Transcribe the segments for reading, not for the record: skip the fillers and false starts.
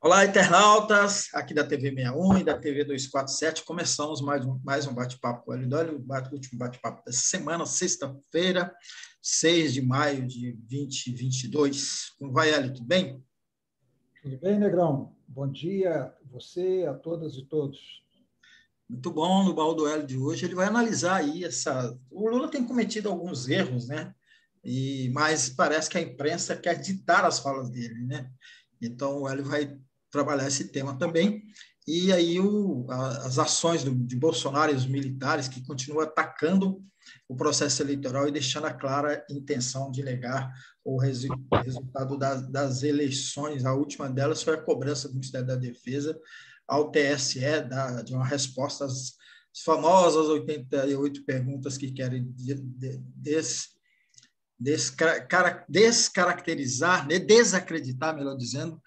Olá, internautas, aqui da TV 61 e da TV 247. Começamos mais um bate-papo com o Hélio Dório, o último bate-papo dessa semana, sexta-feira, 6 de maio de 2022. Como vai, Hélio? Tudo bem? Tudo bem, Negrão? Bom dia a você, a todas e todos. Muito bom. No baú do Hélio de hoje, ele vai analisar aí essa... O Lula tem cometido alguns erros, né? Mas parece que a imprensa quer ditar as falas dele, né? Então, o Hélio vai trabalhar esse tema também. E aí as ações de Bolsonaro e os militares que continuam atacando o processo eleitoral e deixando a clara intenção de negar o resultado das eleições. A última delas foi a cobrança do Ministério da Defesa ao TSE de uma resposta às famosas 88 perguntas que querem descaracterizar, desacreditar, melhor dizendo,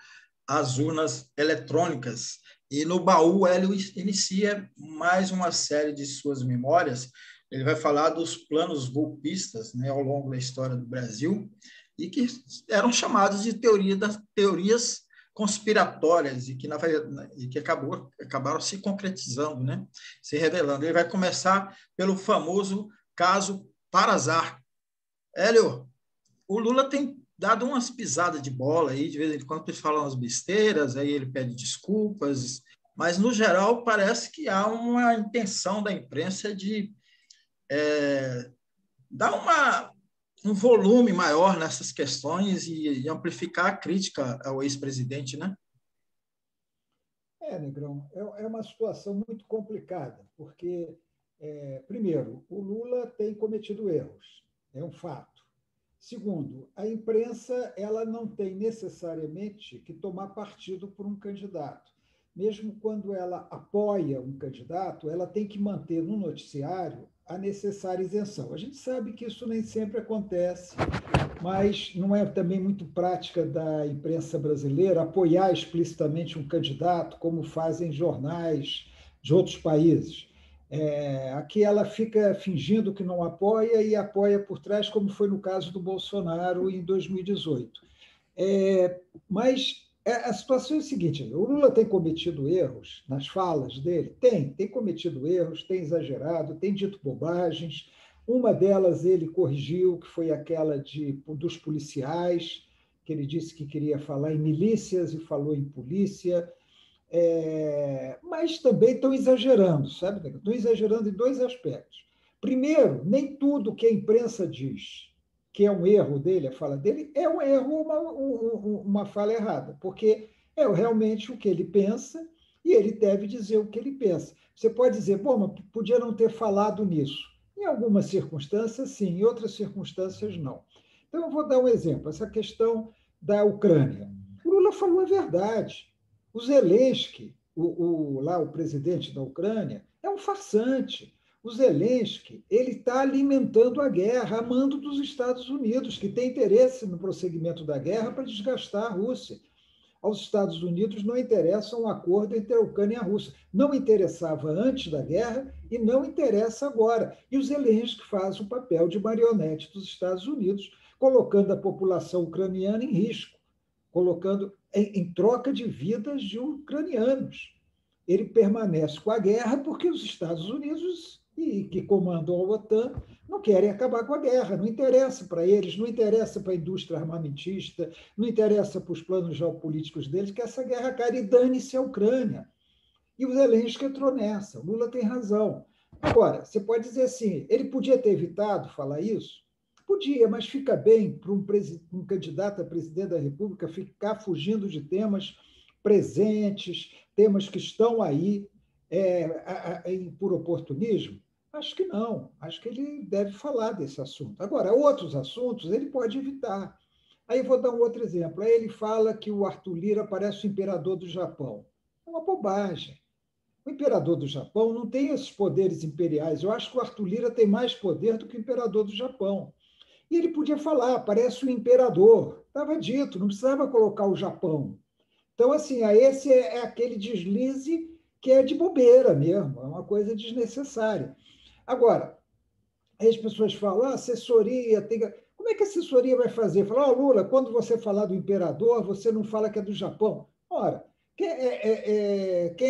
as urnas eletrônicas. E no baú, Hélio inicia mais uma série de suas memórias. Ele vai falar dos planos golpistas, né, ao longo da história do Brasil, e que eram chamados de teorias conspiratórias, e que acabaram se concretizando, né, se revelando. Ele vai começar pelo famoso caso Parazar. Hélio, o Lula tem dado umas pisadas de bola aí, de vez em quando ele fala umas besteiras, aí ele pede desculpas, mas, no geral, parece que há uma intenção da imprensa de dar um volume maior nessas questões e amplificar a crítica ao ex-presidente, né? Negrão, é uma situação muito complicada, porque, primeiro, o Lula tem cometido erros, é um fato. Segundo, a imprensa ela não tem necessariamente que tomar partido por um candidato. Mesmo quando ela apoia um candidato, ela tem que manter no noticiário a necessária isenção. A gente sabe que isso nem sempre acontece, mas não é também muito prática da imprensa brasileira apoiar explicitamente um candidato, como fazem jornais de outros países. Aqui ela fica fingindo que não apoia e apoia por trás, como foi no caso do Bolsonaro em 2018. Mas a situação é a seguinte: o Lula tem cometido erros nas falas dele? Tem cometido erros, tem exagerado, tem dito bobagens. Uma delas ele corrigiu, que foi aquela dos policiais, que ele disse que queria falar em milícias e falou em polícia. Mas também estão exagerando, sabe? Estão exagerando em dois aspectos. Primeiro, nem tudo que a imprensa diz que é um erro dele, a fala dele, é um erro, uma fala errada, porque é realmente o que ele pensa e ele deve dizer o que ele pensa. Você pode dizer, bom, mas podia não ter falado nisso. Em algumas circunstâncias, sim, em outras circunstâncias, não. Então, eu vou dar um exemplo, essa questão da Ucrânia. O Lula falou a verdade. O Zelensky, o presidente da Ucrânia, é um farsante. O Zelensky ele está alimentando a guerra, a mando dos Estados Unidos, que tem interesse no prosseguimento da guerra para desgastar a Rússia. Aos Estados Unidos não interessa um acordo entre a Ucrânia e a Rússia. Não interessava antes da guerra e não interessa agora. E o Zelensky faz o papel de marionete dos Estados Unidos, colocando a população ucraniana em risco, colocando em troca de vidas de ucranianos. Ele permanece com a guerra porque os Estados Unidos, que comandam a OTAN, não querem acabar com a guerra. Não interessa para eles, não interessa para a indústria armamentista, não interessa para os planos geopolíticos deles que essa guerra caia e dane-se a Ucrânia. E o Zelensky entrou nessa. O Lula tem razão. Agora, você pode dizer assim, ele podia ter evitado falar isso? Podia, mas fica bem para um candidato a presidente da República ficar fugindo de temas presentes, temas que estão aí por oportunismo? Acho que não. Acho que ele deve falar desse assunto. Agora, outros assuntos ele pode evitar. Aí eu vou dar um outro exemplo. Aí ele fala que o Arthur Lira parece o imperador do Japão. É uma bobagem. O imperador do Japão não tem esses poderes imperiais. Eu acho que o Arthur Lira tem mais poder do que o imperador do Japão. E ele podia falar, parece o imperador. Estava dito, não precisava colocar o Japão. Então, assim, esse é aquele deslize que é de bobeira mesmo, é uma coisa desnecessária. Agora, aí as pessoas falam, assessoria, como Como é que a assessoria vai fazer? Falar, Lula, quando você falar do imperador, você não fala que é do Japão. Ora, quem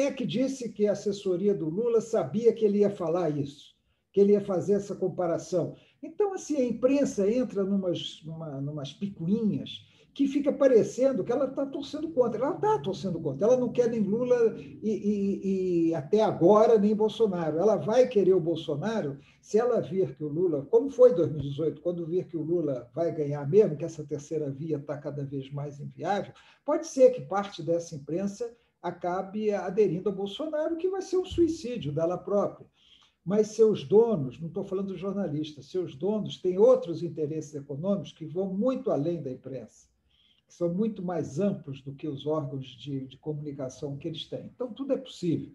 é que disse que a assessoria do Lula sabia que ele ia falar isso, que ele ia fazer essa comparação? Então, assim, a imprensa entra numas picuinhas que fica parecendo que ela está torcendo contra. Ela está torcendo contra. Ela não quer nem Lula e até agora nem Bolsonaro. Ela vai querer o Bolsonaro se ela vir que o Lula, como foi em 2018, quando vir que o Lula vai ganhar mesmo, que essa terceira via está cada vez mais inviável, pode ser que parte dessa imprensa acabe aderindo ao Bolsonaro, que vai ser um suicídio dela própria. Mas seus donos, não estou falando dos jornalistas, seus donos têm outros interesses econômicos que vão muito além da imprensa, que são muito mais amplos do que os órgãos de comunicação que eles têm. Então, tudo é possível.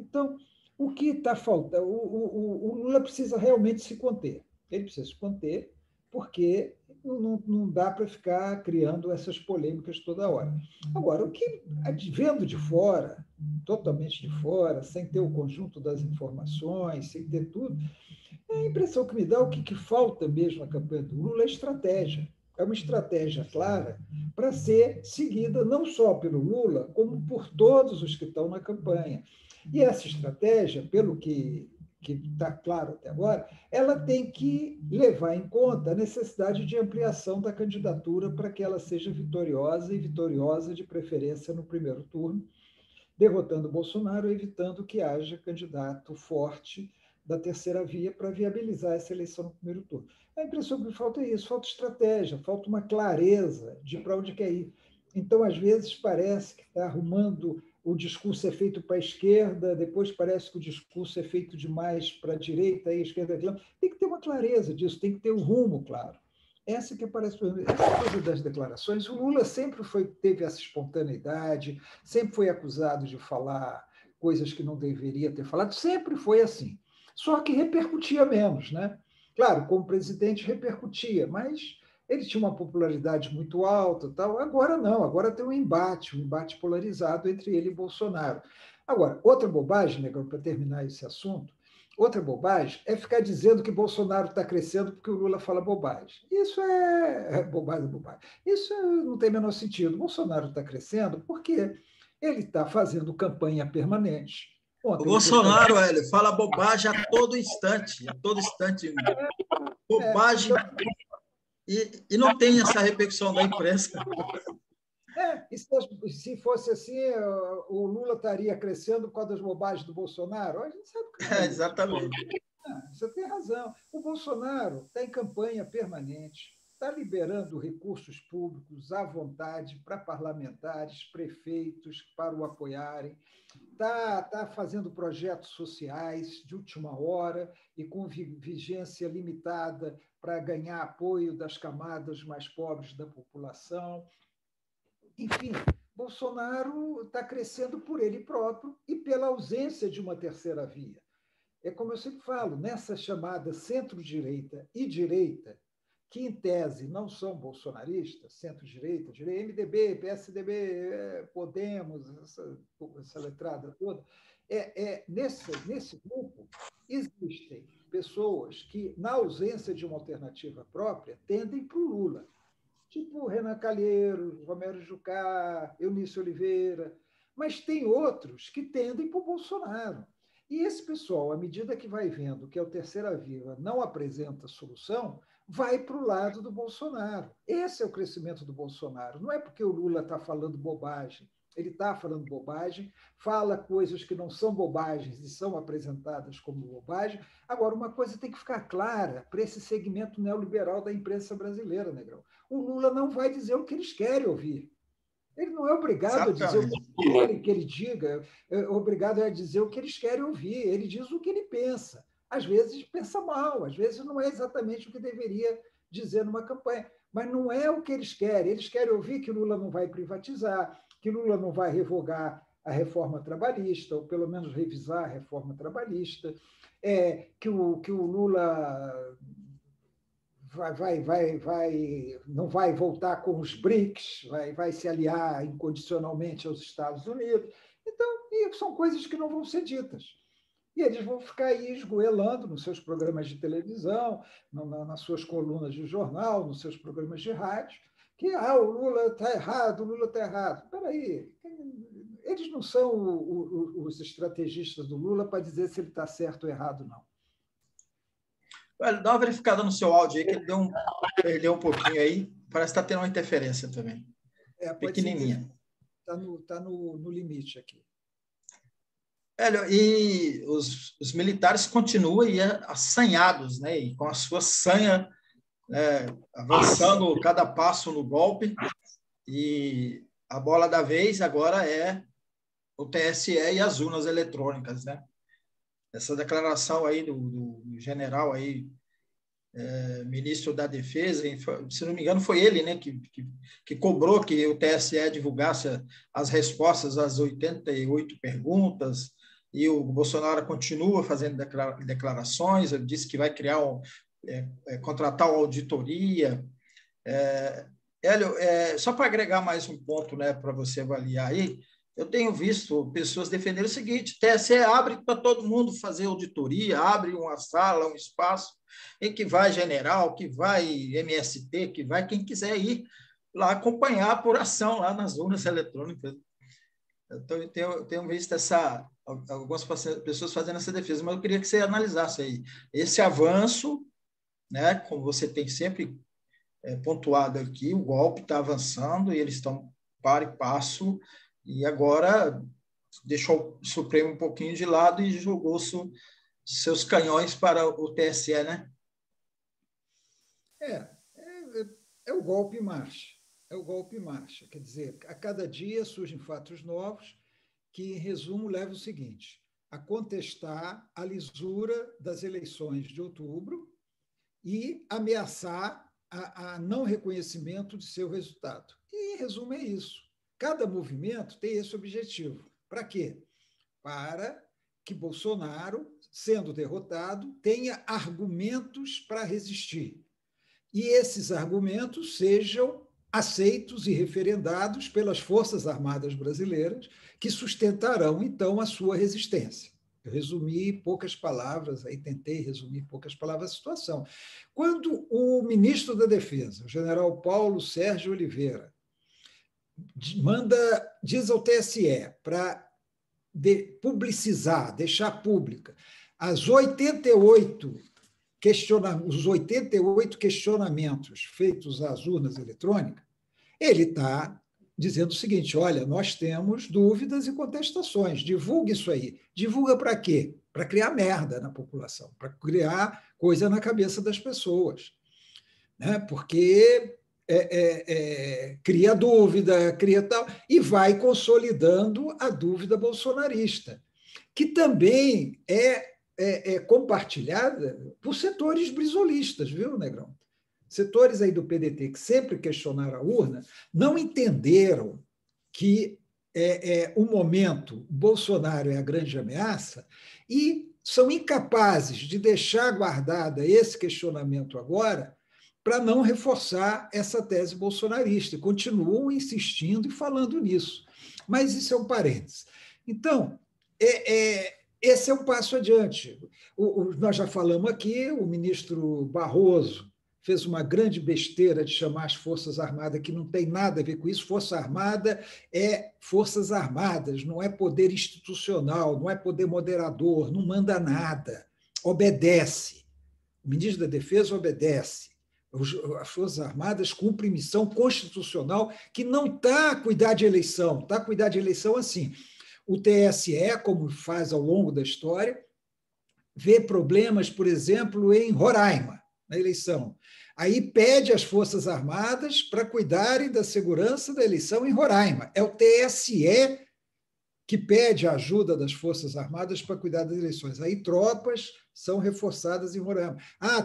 Então, o que está faltando? O Lula precisa realmente se conter. Ele precisa se conter, porque não dá para ficar criando essas polêmicas toda hora. Agora, o que, vendo de fora, totalmente de fora, sem ter o conjunto das informações, sem ter tudo, a impressão que me dá, o que falta mesmo na campanha do Lula é estratégia. É uma estratégia clara para ser seguida não só pelo Lula, como por todos os que estão na campanha. E essa estratégia, pelo que está claro até agora, ela tem que levar em conta a necessidade de ampliação da candidatura para que ela seja vitoriosa e vitoriosa de preferência no primeiro turno, derrotando Bolsonaro, evitando que haja candidato forte da terceira via para viabilizar essa eleição no primeiro turno. A impressão que me falta é isso, falta estratégia, falta uma clareza de para onde quer ir. Então, às vezes, parece que está arrumando, o discurso é feito para a esquerda, depois parece que o discurso é feito demais para a direita, e a esquerda... Tem que ter uma clareza disso, tem que ter um rumo claro. Essa que aparece essa coisa das declarações. O Lula sempre teve essa espontaneidade, sempre foi acusado de falar coisas que não deveria ter falado, sempre foi assim. Só que repercutia menos, né? Claro, como presidente repercutia, mas ele tinha uma popularidade muito alta, tal. Agora não, agora tem um embate polarizado entre ele e Bolsonaro. Agora, outra bobagem, Negão, para terminar esse assunto, outra bobagem é ficar dizendo que Bolsonaro está crescendo porque o Lula fala bobagem. Isso é bobagem. Isso não tem o menor sentido. Bolsonaro está crescendo porque ele está fazendo campanha permanente. O Ontem ele fez campanha... Bolsonaro, ele fala bobagem a todo instante, bobagem, então, e não tem essa repercussão da imprensa. Se fosse assim, o Lula estaria crescendo por causa das bobagens do Bolsonaro? A gente sabe que não é isso. Exatamente. Você tem razão. O Bolsonaro está em campanha permanente, está liberando recursos públicos à vontade para parlamentares, prefeitos para o apoiarem, está fazendo projetos sociais de última hora e com vigência limitada para ganhar apoio das camadas mais pobres da população. Enfim, Bolsonaro está crescendo por ele próprio e pela ausência de uma terceira via. É como eu sempre falo, nessa chamada centro-direita e direita, que em tese não são bolsonaristas, centro-direita, MDB, PSDB, Podemos, essa letrada toda, nesse grupo existem pessoas que, na ausência de uma alternativa própria, tendem para o Lula. Tipo Renan Calheiros, Romero Jucá, Eunício Oliveira, mas tem outros que tendem para o Bolsonaro. E esse pessoal, à medida que vai vendo que a terceira via não apresenta solução, vai para o lado do Bolsonaro. Esse é o crescimento do Bolsonaro. Não é porque o Lula está falando bobagem. Ele está falando bobagem, fala coisas que não são bobagens e são apresentadas como bobagem. Agora, uma coisa tem que ficar clara para esse segmento neoliberal da imprensa brasileira, Negrão. O Lula não vai dizer o que eles querem ouvir. Ele não é obrigado a dizer o que ele diga, é obrigado a dizer o que eles querem ouvir. Ele diz o que ele pensa. Às vezes pensa mal, às vezes não é exatamente o que deveria dizer numa campanha. Mas não é o que eles querem. Eles querem ouvir que Lula não vai privatizar, que Lula não vai revogar a reforma trabalhista, ou pelo menos revisar a reforma trabalhista, que o Lula não vai voltar com os BRICS, vai se aliar incondicionalmente aos Estados Unidos. Então, são coisas que não vão ser ditas. E eles vão ficar aí esgoelando nos seus programas de televisão, nas suas colunas de jornal, nos seus programas de rádio, que o Lula está errado, o Lula está errado. Espera aí, eles não são os estrategistas do Lula para dizer se ele está certo ou errado, não. Olha, dá uma verificada no seu áudio aí, que ele perdeu um pouquinho aí. Parece que está tendo uma interferência também. Pequenininha. Está no limite aqui. E os militares continuam aí assanhados, né? E com a sua sanha, avançando cada passo no golpe. E a bola da vez agora é o TSE e as urnas eletrônicas, né? Essa declaração aí do general aí, ministro da Defesa, se não me engano, foi ele, né, que cobrou que o TSE divulgasse as respostas às 88 perguntas, e o Bolsonaro continua fazendo declarações, ele disse que vai criar contratar uma auditoria. Hélio, só para agregar mais um ponto, né, para você avaliar aí, eu tenho visto pessoas defenderem o seguinte: TSE abre para todo mundo fazer auditoria, abre uma sala, um espaço em que vai general, que vai MST, que vai quem quiser ir lá acompanhar a apuração lá nas urnas eletrônicas. Eu tenho visto algumas pessoas fazendo essa defesa, mas eu queria que você analisasse aí esse avanço, né, como você tem sempre pontuado aqui, o golpe está avançando e eles estão para e passo, e agora deixou o Supremo um pouquinho de lado e jogou seus canhões para o TSE, né? É o golpe em marcha. É o golpe em marcha. Quer dizer, a cada dia surgem fatos novos que, em resumo, levam o seguinte: a contestar a lisura das eleições de outubro e ameaçar a não reconhecimento de seu resultado. E, em resumo, é isso. Cada movimento tem esse objetivo. Para quê? Para que Bolsonaro, sendo derrotado, tenha argumentos para resistir. E esses argumentos sejam aceitos e referendados pelas Forças Armadas brasileiras, que sustentarão, então, a sua resistência. Eu resumi em poucas palavras, aí tentei resumir em poucas palavras a situação. Quando o ministro da Defesa, o general Paulo Sérgio Oliveira, diz ao TSE para publicizar, deixar pública os 88 questionamentos feitos às urnas eletrônicas, ele está dizendo o seguinte: olha, nós temos dúvidas e contestações, divulgue isso aí. Divulga para quê? Para criar merda na população, para criar coisa na cabeça das pessoas, né? Porque cria dúvida, cria tal, e vai consolidando a dúvida bolsonarista, que também é compartilhada por setores brisolistas, viu, Negrão? Setores aí do PDT que sempre questionaram a urna não entenderam que o momento, Bolsonaro é a grande ameaça, e são incapazes de deixar guardada esse questionamento agora para não reforçar essa tese bolsonarista. Continuam insistindo e falando nisso. Mas isso é um parênteses. Então, esse é um passo adiante. Nós já falamos aqui, o ministro Barroso fez uma grande besteira de chamar as Forças Armadas, que não tem nada a ver com isso. Força Armada é Forças Armadas, não é poder institucional, não é poder moderador, não manda nada, obedece. O ministro da Defesa obedece. As Forças Armadas cumprem missão constitucional que não está a cuidar de eleição, está a cuidar de eleição assim. O TSE, como faz ao longo da história, vê problemas, por exemplo, em Roraima, na eleição. Aí pede às Forças Armadas para cuidarem da segurança da eleição em Roraima. É o TSE que pede a ajuda das Forças Armadas para cuidar das eleições. Aí tropas são reforçadas em Roraima.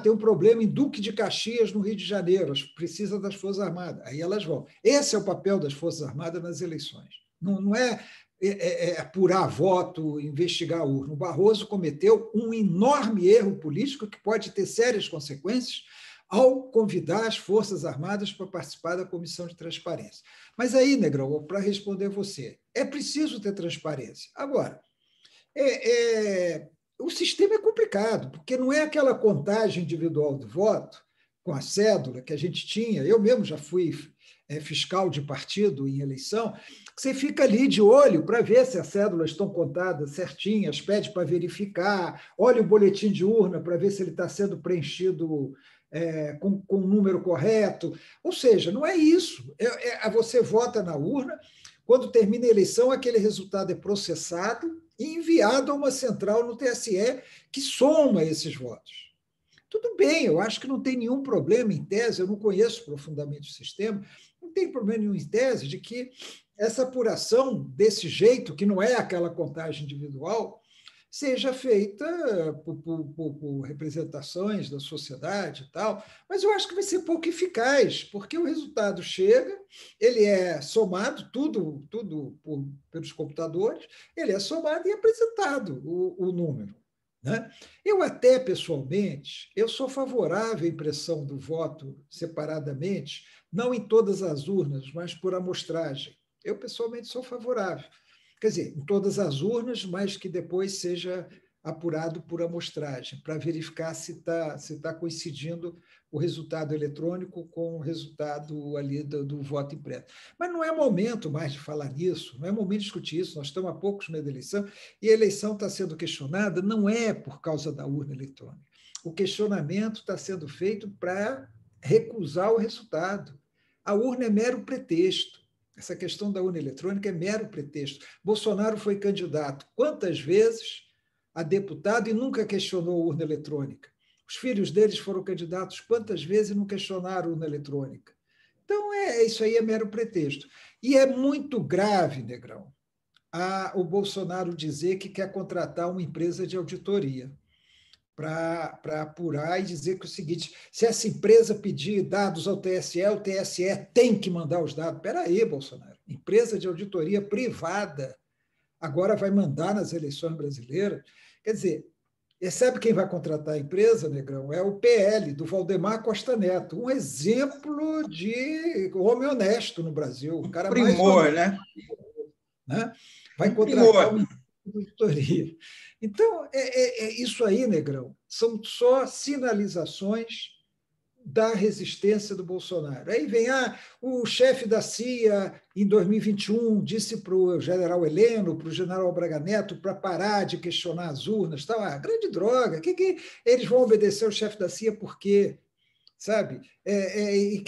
Tem um problema em Duque de Caxias, no Rio de Janeiro, precisa das Forças Armadas. Aí elas vão. Esse é o papel das Forças Armadas nas eleições. Não é apurar voto, investigar a urna. O Barroso cometeu um enorme erro político que pode ter sérias consequências ao convidar as Forças Armadas para participar da Comissão de Transparência. Mas aí, Negrão, para responder você, é preciso ter transparência. Agora, o sistema é complicado, porque não é aquela contagem individual do voto com a cédula que a gente tinha. Eu mesmo já fui fiscal de partido em eleição, que você fica ali de olho para ver se as cédulas estão contadas certinhas, pede para verificar, olha o boletim de urna para ver se ele está sendo preenchido com o número correto. Ou seja, não é isso. Você vota na urna, quando termina a eleição, aquele resultado é processado e enviado a uma central no TSE que soma esses votos. Tudo bem, eu acho que não tem nenhum problema em tese, eu não conheço profundamente o sistema, não tem problema nenhum em tese de que essa apuração desse jeito, que não é aquela contagem individual, seja feita por representações da sociedade e tal, mas eu acho que vai ser pouco eficaz, porque o resultado chega, ele é somado, tudo pelos computadores, ele é somado e apresentado o número. Né? Eu até, pessoalmente, eu sou favorável à impressão do voto separadamente, não em todas as urnas, mas por amostragem. Eu, pessoalmente, sou favorável. Quer dizer, em todas as urnas, mas que depois seja apurado por amostragem, para verificar se tá coincidindo o resultado eletrônico com o resultado ali do voto impresso. Mas não é momento mais de falar nisso, não é momento de discutir isso, nós estamos há poucos meses da eleição, e a eleição está sendo questionada não é por causa da urna eletrônica. O questionamento está sendo feito para recusar o resultado. A urna é mero pretexto. Essa questão da urna eletrônica é mero pretexto. Bolsonaro foi candidato quantas vezes a deputado e nunca questionou a urna eletrônica? Os filhos deles foram candidatos quantas vezes e não questionaram a urna eletrônica? Então, isso aí é mero pretexto. E é muito grave, Negrão, o Bolsonaro dizer que quer contratar uma empresa de auditoria para apurar e dizer que é o seguinte, se essa empresa pedir dados ao TSE, o TSE tem que mandar os dados. Espera aí, Bolsonaro, empresa de auditoria privada agora vai mandar nas eleições brasileiras? Quer dizer, sabe quem vai contratar a empresa, Negrão? É o PL, do Valdemar Costa Neto, um exemplo de homem honesto no Brasil, o cara mais primor, honesto, né? né? Vai Um contratar primor. uma auditoria. Então, isso aí, Negrão, são só sinalizações da resistência do Bolsonaro. Aí vem, o chefe da CIA, em 2021, disse para o general Heleno, para o general Braga Neto, para parar de questionar as urnas. Tal. Grande droga, que eles vão obedecer ao chefe da CIA por quê? Sabe? E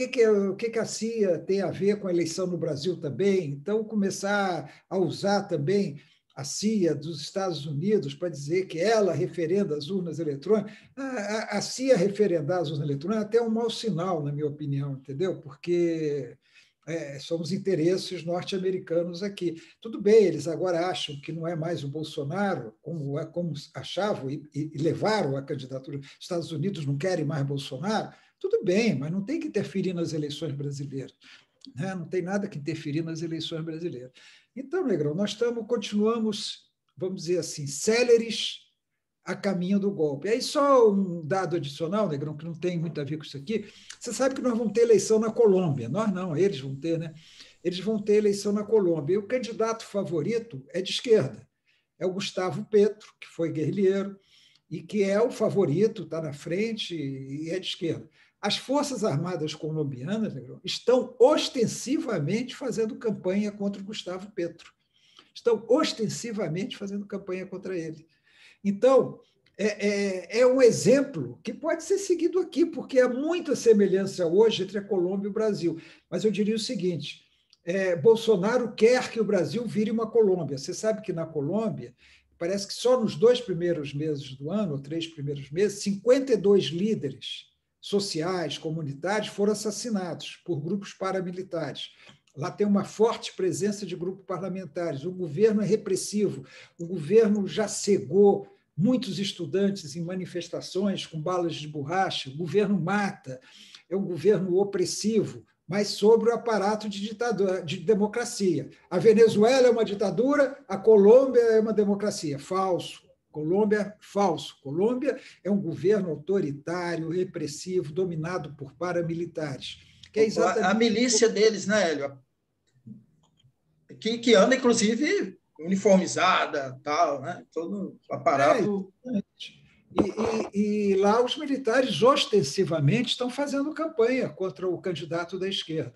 o que a CIA tem a ver com a eleição no Brasil também? Então, começar a usar também a CIA dos Estados Unidos para dizer que ela referenda as urnas eletrônicas. A CIA referendar as urnas eletrônicas é até um mau sinal, na minha opinião, entendeu? Porque somos interesses norte-americanos aqui. Tudo bem, eles agora acham que não é mais o Bolsonaro, como achavam e levaram a candidatura. Os Estados Unidos não querem mais Bolsonaro. Tudo bem, mas não tem que interferir nas eleições brasileiras. Né? Não tem nada que interferir nas eleições brasileiras. Então, Negrão, nós continuamos, vamos dizer assim, céleres a caminho do golpe. Aí só um dado adicional, Negrão, que não tem muito a ver com isso aqui. Você sabe que nós vamos ter eleição na Colômbia. Nós não, eles vão ter, né? Eles vão ter eleição na Colômbia. E o candidato favorito é de esquerda. É o Gustavo Petro, que foi guerrilheiro, e que é o favorito, está na frente e é de esquerda. As Forças Armadas colombianas, Negrão, estão ostensivamente fazendo campanha contra o Gustavo Petro. Estão ostensivamente fazendo campanha contra ele. Então, é um exemplo que pode ser seguido aqui, porque há muita semelhança hoje entre a Colômbia e o Brasil. Mas eu diria o seguinte: Bolsonaro quer que o Brasil vire uma Colômbia. Você sabe que na Colômbia, parece que só nos 2 primeiros meses do ano, ou 3 primeiros meses, 52 líderes sociais, comunitários, foram assassinados por grupos paramilitares. Lá tem uma forte presença de grupos parlamentares. O governo é repressivo, o governo já cegou muitos estudantes em manifestações com balas de borracha, o governo mata, é um governo opressivo, mas sobre o aparato de ditadura, de democracia. A Venezuela é uma ditadura, a Colômbia é uma democracia. Falso. Colômbia, falso. Colômbia é um governo autoritário, repressivo, dominado por paramilitares. Que a milícia deles, né, Hélio? Que anda, inclusive, uniformizada, tal, né? Todo o aparato. E lá os militares ostensivamente estão fazendo campanha contra o candidato da esquerda.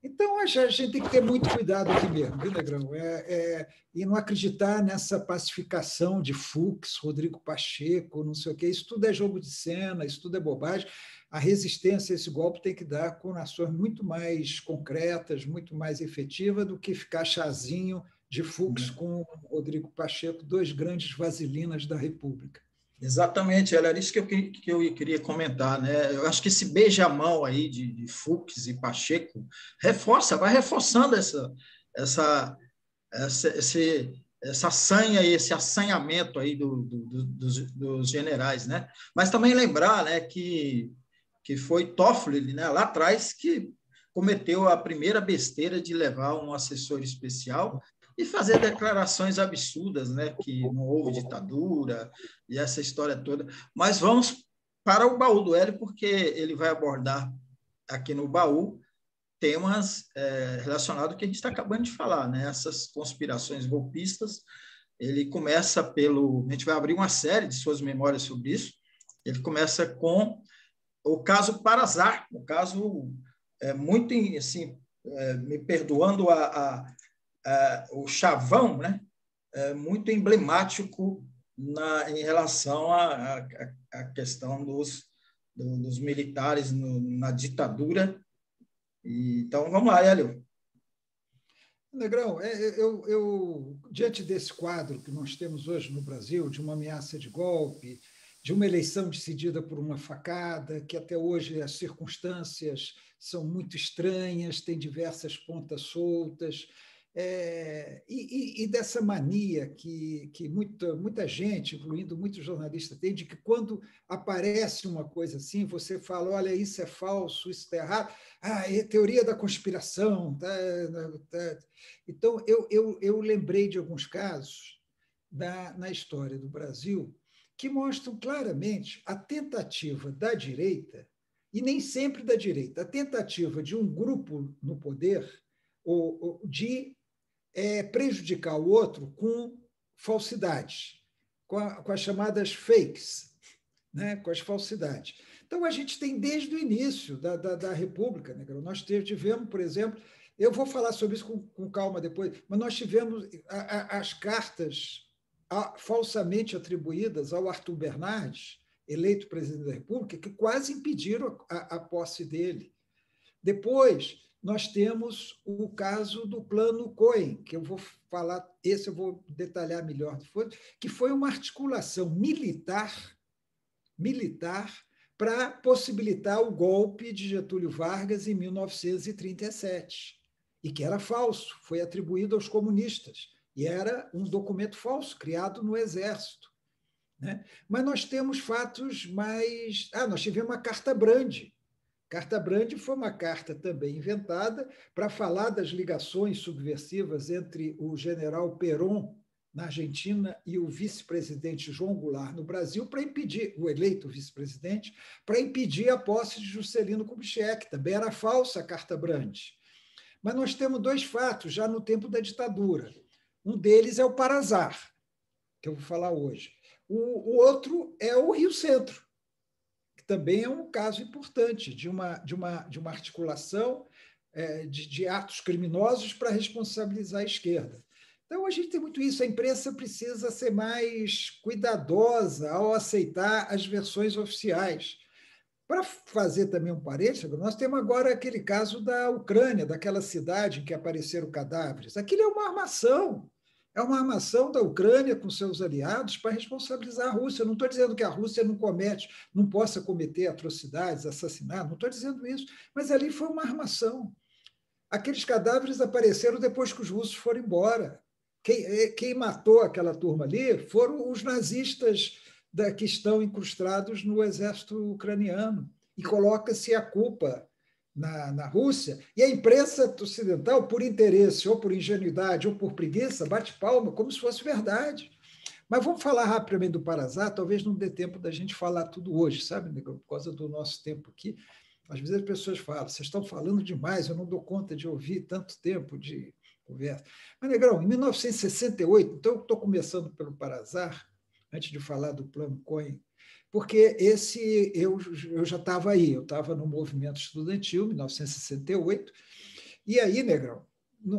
Então, a gente tem que ter muito cuidado aqui mesmo, viu, Negrão? E não acreditar nessa pacificação de Fux, Rodrigo Pacheco, não sei o quê. Isso tudo é jogo de cena, isso tudo é bobagem. A resistência a esse golpe tem que dar com ações muito mais concretas, muito mais efetivas do que ficar chazinho de Fux com Rodrigo Pacheco, dois grandes vasilinas da República. Exatamente, era isso que eu queria comentar, né? Eu acho que esse beijamão aí de Fux e Pacheco vai reforçando essa sanha e esse assanhamento aí dos generais, né? Mas também lembrar, né, que foi Toffoli, né, lá atrás, que cometeu a primeira besteira de levar um assessor especial e fazer declarações absurdas, né, que não houve ditadura e essa história toda. Mas vamos para o baú do Hélio, porque ele vai abordar aqui no baú temas relacionados ao que a gente está acabando de falar, né? Essas conspirações golpistas. Ele começa pelo... A gente vai abrir uma série de suas memórias sobre isso. Ele começa com o caso Parazar, o caso muito, assim, me perdoando o chavão, né? Muito emblemático em relação à questão dos militares na ditadura. Então, vamos lá, Hélio. Negrão, diante desse quadro que nós temos hoje no Brasil, de uma ameaça de golpe, de uma eleição decidida por uma facada, que até hoje as circunstâncias são muito estranhas, tem diversas pontas soltas, e dessa mania que muita gente, incluindo muitos jornalistas, tem, de que quando aparece uma coisa assim, você fala, olha, isso é falso, isso está errado, é teoria da conspiração. Então, eu lembrei de alguns casos na história do Brasil que mostram claramente a tentativa da direita, e nem sempre da direita, a tentativa de um grupo no poder de prejudicar o outro com falsidades, com as chamadas fakes, né? Com as falsidades. Então, a gente tem desde o início da República, né? Nós tivemos, por exemplo, eu vou falar sobre isso com calma depois, mas nós tivemos as cartas falsamente atribuídas ao Arthur Bernardes, eleito presidente da República, que quase impediram a posse dele. Depois, nós temos o caso do Plano Cohen, que eu vou falar, esse eu vou detalhar melhor depois, que foi uma articulação militar para possibilitar o golpe de Getúlio Vargas em 1937, e que era falso, foi atribuído aos comunistas, e era um documento falso, criado no Exército. Né? Mas nós temos fatos mais... nós tivemos a Carta Brandi. Carta Brandi foi uma carta também inventada para falar das ligações subversivas entre o general Perón, na Argentina, e o vice-presidente João Goulart no Brasil, para impedir, o eleito vice-presidente, para impedir a posse de Juscelino Kubitschek. Também era falsa a Carta Brandi. Mas nós temos dois fatos já no tempo da ditadura. Um deles é o Parazar, que eu vou falar hoje. O outro é o Rio Centro, que também é um caso importante de uma articulação de atos criminosos para responsabilizar a esquerda. Então, a gente tem muito isso. A imprensa precisa ser mais cuidadosa ao aceitar as versões oficiais. Para fazer também um parênteses, nós temos agora aquele caso da Ucrânia, daquela cidade em que apareceram cadáveres. Aquilo é uma armação. É uma armação da Ucrânia com seus aliados para responsabilizar a Rússia. Eu não estou dizendo que a Rússia não possa cometer atrocidades, assassinatos, não estou dizendo isso, mas ali foi uma armação. Aqueles cadáveres apareceram depois que os russos foram embora. Quem matou aquela turma ali foram os nazistas que estão incrustados no exército ucraniano. E coloca-se a culpa na Rússia, e a imprensa ocidental, por interesse, ou por ingenuidade, ou por preguiça, bate palma como se fosse verdade. Mas vamos falar rapidamente do Parazar, talvez não dê tempo da gente falar tudo hoje, sabe, Negro? Por causa do nosso tempo aqui. Às vezes as pessoas falam, vocês estão falando demais, eu não dou conta de ouvir tanto tempo de conversa. Mas, Negrão, em 1968, então eu estou começando pelo Parazar, antes de falar do Plano Cohen, porque eu já estava aí, eu estava no movimento estudantil, em 1968, e aí, Negrão,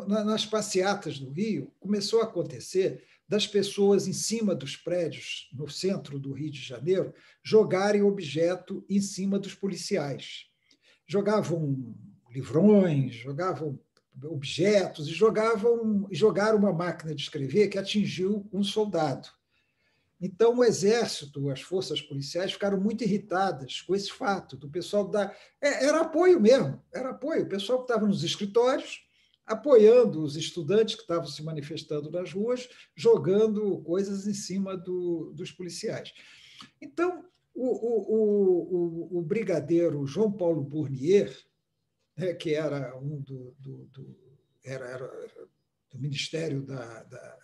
nas passeatas do Rio, começou a acontecer das pessoas em cima dos prédios, no centro do Rio de Janeiro, jogarem objeto em cima dos policiais. Jogavam livrões, jogavam objetos e jogaram uma máquina de escrever que atingiu um soldado. Então, o Exército, as forças policiais ficaram muito irritadas com esse fato do pessoal da... Era apoio mesmo, era apoio. O pessoal que estava nos escritórios, apoiando os estudantes que estavam se manifestando nas ruas, jogando coisas em cima dos policiais. Então, o brigadeiro João Paulo Burnier, né, que era era do Ministério da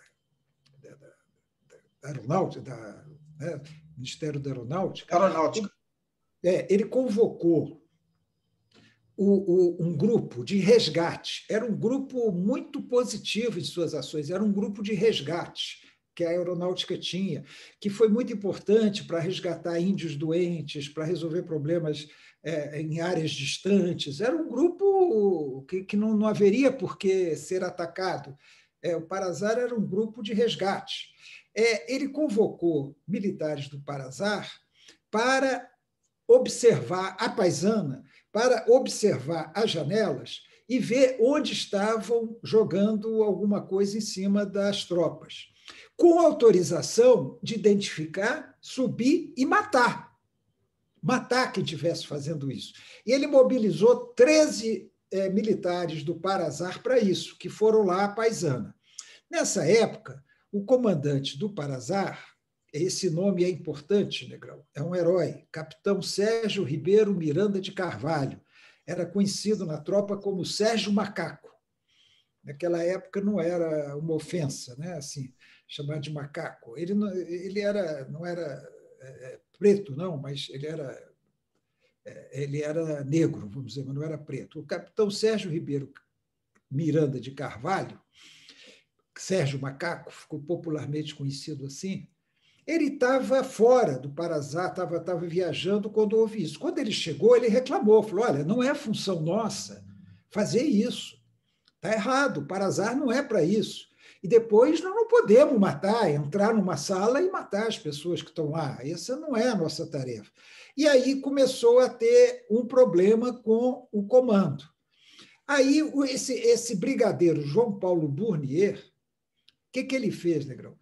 Aeronáutica, né, Ministério da Aeronáutica, ele convocou um grupo de resgate. Era um grupo muito positivo em suas ações, era um grupo de resgate que a aeronáutica tinha, que foi muito importante para resgatar índios doentes, para resolver problemas em áreas distantes. Era um grupo que não haveria por que ser atacado. O Parazar era um grupo de resgate. Ele convocou militares do Parazar para observar a paisana, para observar as janelas e ver onde estavam jogando alguma coisa em cima das tropas, com autorização de identificar, subir e matar. Matar quem estivesse fazendo isso. E ele mobilizou 13 militares do Parazar para isso, que foram lá à paisana. Nessa época, o comandante do Parazar, esse nome é importante, Negrão, é um herói, Capitão Sérgio Ribeiro Miranda de Carvalho. Era conhecido na tropa como Sérgio Macaco. Naquela época não era uma ofensa, né? Assim, chamar de macaco. Ele não era preto, não, mas ele era negro, vamos dizer, mas não era preto. O Capitão Sérgio Ribeiro Miranda de Carvalho, Sérgio Macaco, ficou popularmente conhecido assim, ele estava fora do Parazar, estava viajando quando houve isso. Quando ele chegou, ele reclamou, falou, olha, não é função nossa fazer isso, está errado, o Parazar não é para isso. E depois nós não podemos entrar numa sala e matar as pessoas que estão lá, essa não é a nossa tarefa. E aí começou a ter um problema com o comando. Aí esse brigadeiro João Paulo Burnier, o que ele fez, Negrão?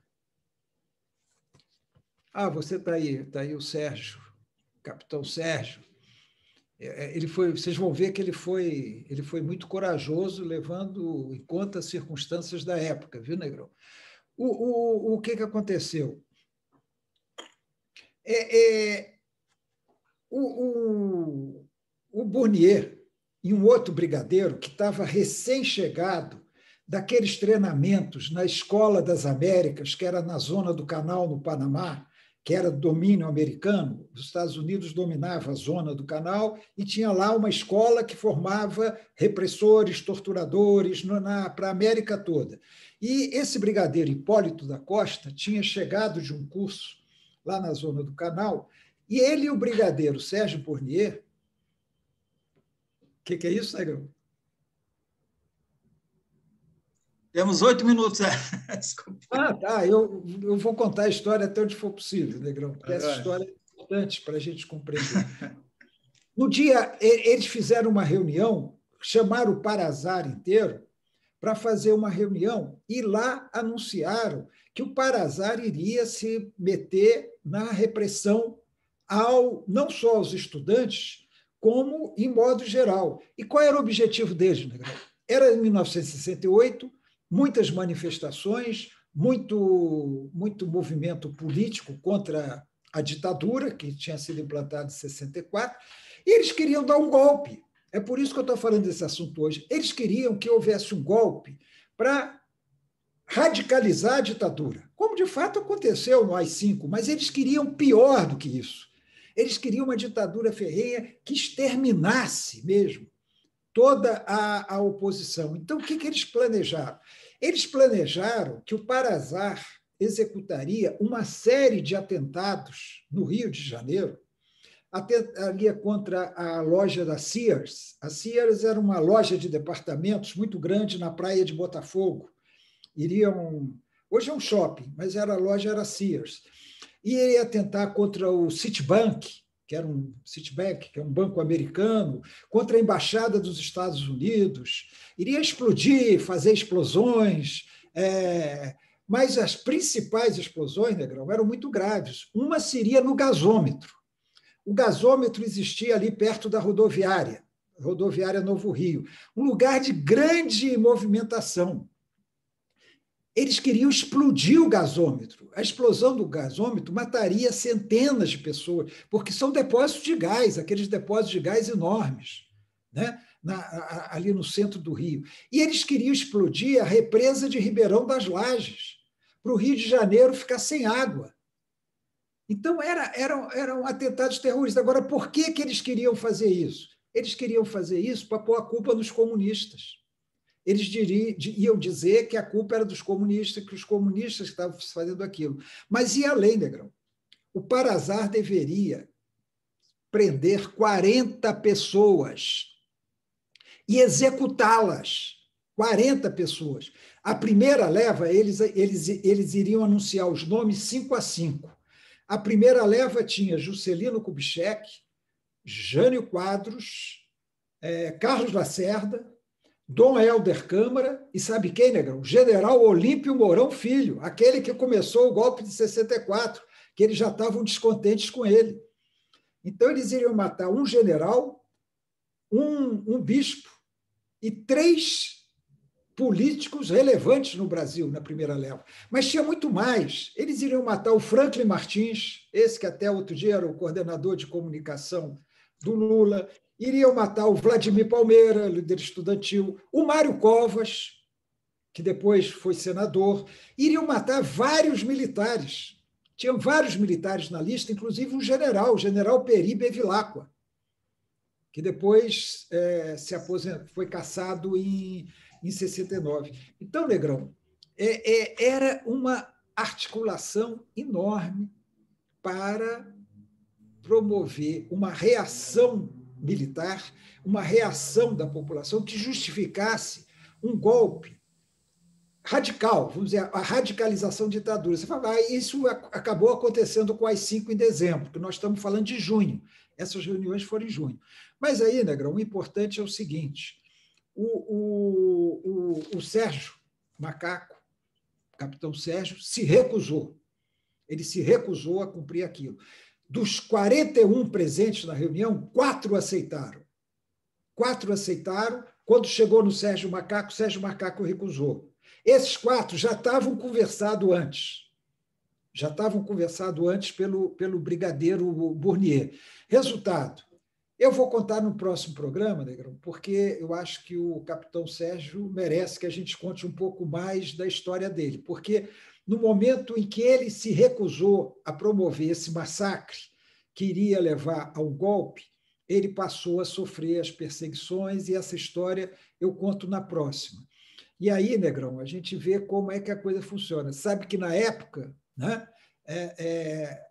Você está aí o Sérgio, o Capitão Sérgio. Vocês vão ver que ele foi muito corajoso, levando em conta as circunstâncias da época, viu, Negrão? O que aconteceu? O Burnier e um outro brigadeiro que estava recém-chegado daqueles treinamentos na Escola das Américas, que era na zona do Canal, no Panamá, que era domínio americano, os Estados Unidos dominavam a zona do Canal e tinha lá uma escola que formava repressores, torturadores para a América toda. E esse brigadeiro Hipólito da Costa tinha chegado de um curso lá na zona do Canal, e ele e o brigadeiro Sérgio Burnier... O que é isso, Negrão? Temos 8 minutos. Desculpa. Tá. Eu vou contar a história até onde for possível, Negrão, porque essa história é importante para a gente compreender. No dia, eles fizeram uma reunião, chamaram o Parazar inteiro para fazer uma reunião e lá anunciaram que o Parazar iria se meter na repressão não só aos estudantes, como em modo geral. E qual era o objetivo deles, Negrão? Era em 1968, muitas manifestações, muito movimento político contra a ditadura, que tinha sido implantada em 64, e eles queriam dar um golpe. É por isso que eu estou falando desse assunto hoje. Eles queriam que houvesse um golpe para radicalizar a ditadura, como de fato aconteceu no AI-5, mas eles queriam pior do que isso. Eles queriam uma ditadura ferrenha que exterminasse mesmo toda a oposição. Então, o que eles planejaram? Eles planejaram que o Parazar executaria uma série de atentados no Rio de Janeiro, atentaria contra a loja da Sears. A Sears era uma loja de departamentos muito grande na praia de Botafogo. Hoje é um shopping, mas a loja era Sears. E ele ia atentar contra o Citibank, que é um banco americano, contra a Embaixada dos Estados Unidos. Iria explodir, fazer explosões, mas as principais explosões, Negrão, eram muito graves. Uma seria no gasômetro. O gasômetro existia ali perto da rodoviária Novo Rio, um lugar de grande movimentação. Eles queriam explodir o gasômetro. A explosão do gasômetro mataria centenas de pessoas, porque são depósitos de gás, aqueles depósitos de gás enormes, né? Ali no centro do Rio. E eles queriam explodir a represa de Ribeirão das Lajes, para o Rio de Janeiro ficar sem água. Então, eram atentados terroristas. Agora, por que eles queriam fazer isso? Eles queriam fazer isso para pôr a culpa nos comunistas. Eles iam dizer que a culpa era dos comunistas, que os comunistas estavam fazendo aquilo. Mas ia além, Negrão. O Parazar deveria prender 40 pessoas e executá-las. 40 pessoas. A primeira leva, eles iriam anunciar os nomes 5 a 5. A primeira leva tinha Juscelino Kubitschek, Jânio Quadros, Carlos Lacerda, Dom Helder Câmara e sabe quem, Negrão? General Olímpio Mourão Filho, aquele que começou o golpe de 64, que eles já estavam descontentes com ele. Então, eles iriam matar um general, um bispo e 3 políticos relevantes no Brasil, na primeira leva. Mas tinha muito mais. Eles iriam matar o Franklin Martins, esse que até outro dia era o coordenador de comunicação do Lula, iriam matar o Vladimir Palmeira, líder estudantil, o Mário Covas, que depois foi senador, iriam matar vários militares. Tinham vários militares na lista, inclusive um general, o general Peri Bevilacqua, que depois se aposentou, foi cassado em 69. Então, Negrão, era uma articulação enorme para promover uma reação militar, uma reação da população que justificasse um golpe radical, vamos dizer, a radicalização da ditadura. Você fala, isso acabou acontecendo com as 5 em dezembro, que nós estamos falando de junho. Essas reuniões foram em junho. Mas aí, Negrão, o importante é o seguinte, o Sérgio Macaco, o capitão Sérgio, se recusou. Ele se recusou a cumprir aquilo. Dos 41 presentes na reunião, 4 aceitaram. 4 aceitaram. Quando chegou no Sérgio Macaco recusou. Esses 4 já estavam conversados antes. Já estavam conversados antes pelo brigadeiro Bournier. Resultado, eu vou contar no próximo programa, Negrão, porque eu acho que o capitão Sérgio merece que a gente conte um pouco mais da história dele, porque no momento em que ele se recusou a promover esse massacre que iria levar ao golpe, ele passou a sofrer as perseguições, e essa história eu conto na próxima. E aí, Negrão, a gente vê como é que a coisa funciona. Sabe que, na época, né,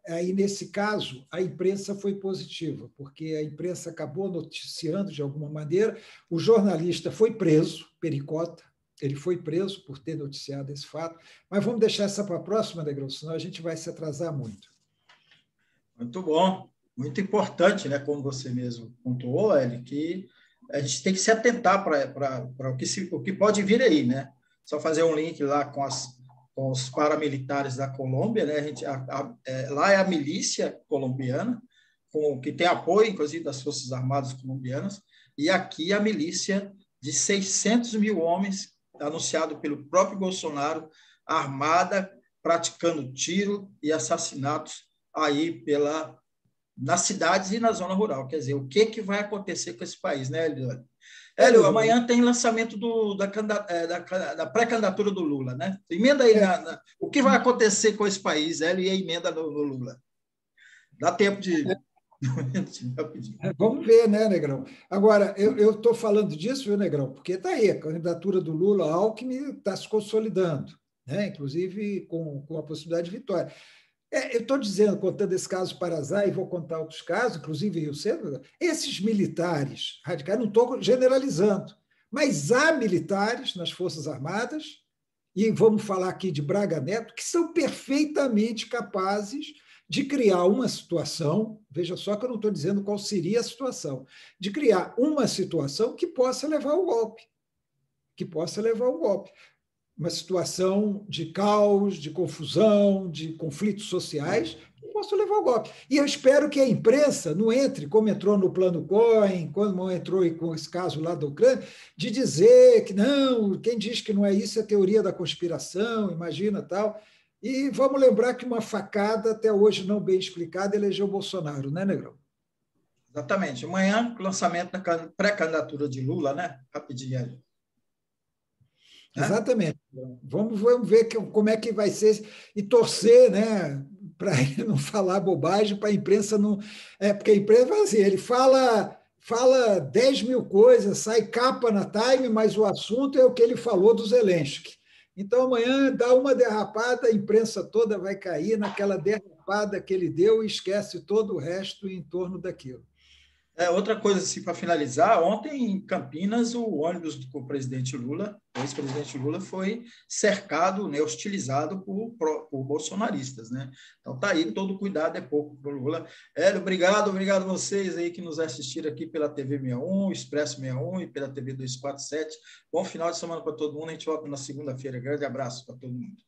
aí, nesse caso, a imprensa foi positiva, porque a imprensa acabou noticiando de alguma maneira, o jornalista foi preso, Pericota, ele foi preso por ter noticiado esse fato, mas vamos deixar essa para a próxima, Negrão, senão a gente vai se atrasar muito. Muito bom, muito importante, né? Como você mesmo pontuou, Hélio, que a gente tem que se atentar para o que pode vir aí, né? Só fazer um link lá com os paramilitares da Colômbia, né? Lá é a milícia colombiana, que tem apoio, inclusive, das Forças Armadas colombianas, e aqui a milícia de 600 mil homens, anunciado pelo próprio Bolsonaro, armada, praticando tiro e assassinatos aí nas cidades e na zona rural. Quer dizer, o que vai acontecer com esse país, né, Hélio? Hélio, amanhã tem lançamento da pré-candidatura do Lula, né? Emenda aí o que vai acontecer com esse país, Hélio, e a emenda no Lula. Dá tempo de... Rapidinho. Vamos ver, né, Negrão? Agora, eu estou falando disso, viu, Negrão? Porque está aí, a candidatura do Lula, Alckmin está se consolidando, né? Inclusive com a possibilidade de vitória. Eu estou dizendo, contando esse caso Parazá, e vou contar outros casos, inclusive o centro, esses militares radicais, não estou generalizando, mas há militares nas Forças Armadas, e vamos falar aqui de Braga Neto, que são perfeitamente capazes de criar uma situação, veja só que eu não estou dizendo qual seria a situação, de criar uma situação que possa levar ao golpe, que possa levar ao golpe. Uma situação de caos, de confusão, de conflitos sociais, que possa levar ao golpe. E eu espero que a imprensa não entre, como entrou no plano Cohen, como entrou com esse caso lá da Ucrânia, de dizer que não, quem diz que não é isso é teoria da conspiração, imagina tal. E vamos lembrar que uma facada, até hoje não bem explicada, elegeu Bolsonaro, né, Negrão? Exatamente. Amanhã, lançamento da pré-candidatura de Lula, né? Rapidinho aí. Né? Exatamente. Vamos ver como é que vai ser e torcer, né, para ele não falar bobagem, para a imprensa não. Porque a imprensa fala assim, ele fala 10 mil coisas, sai capa na Time, mas o assunto é o que ele falou do Zelensky. Então, amanhã dá uma derrapada, a imprensa toda vai cair naquela derrapada que ele deu e esquece todo o resto em torno daquilo. Outra coisa, assim, para finalizar, ontem em Campinas, o ônibus com o presidente Lula, o ex-presidente Lula, foi cercado, né, hostilizado por bolsonaristas. Né? Então, tá aí, todo cuidado é pouco para o Lula. Hélio, obrigado a vocês aí que nos assistiram aqui pela TV 61, Expresso 61 e pela TV 247. Bom final de semana para todo mundo, a gente volta na segunda-feira. Grande abraço para todo mundo.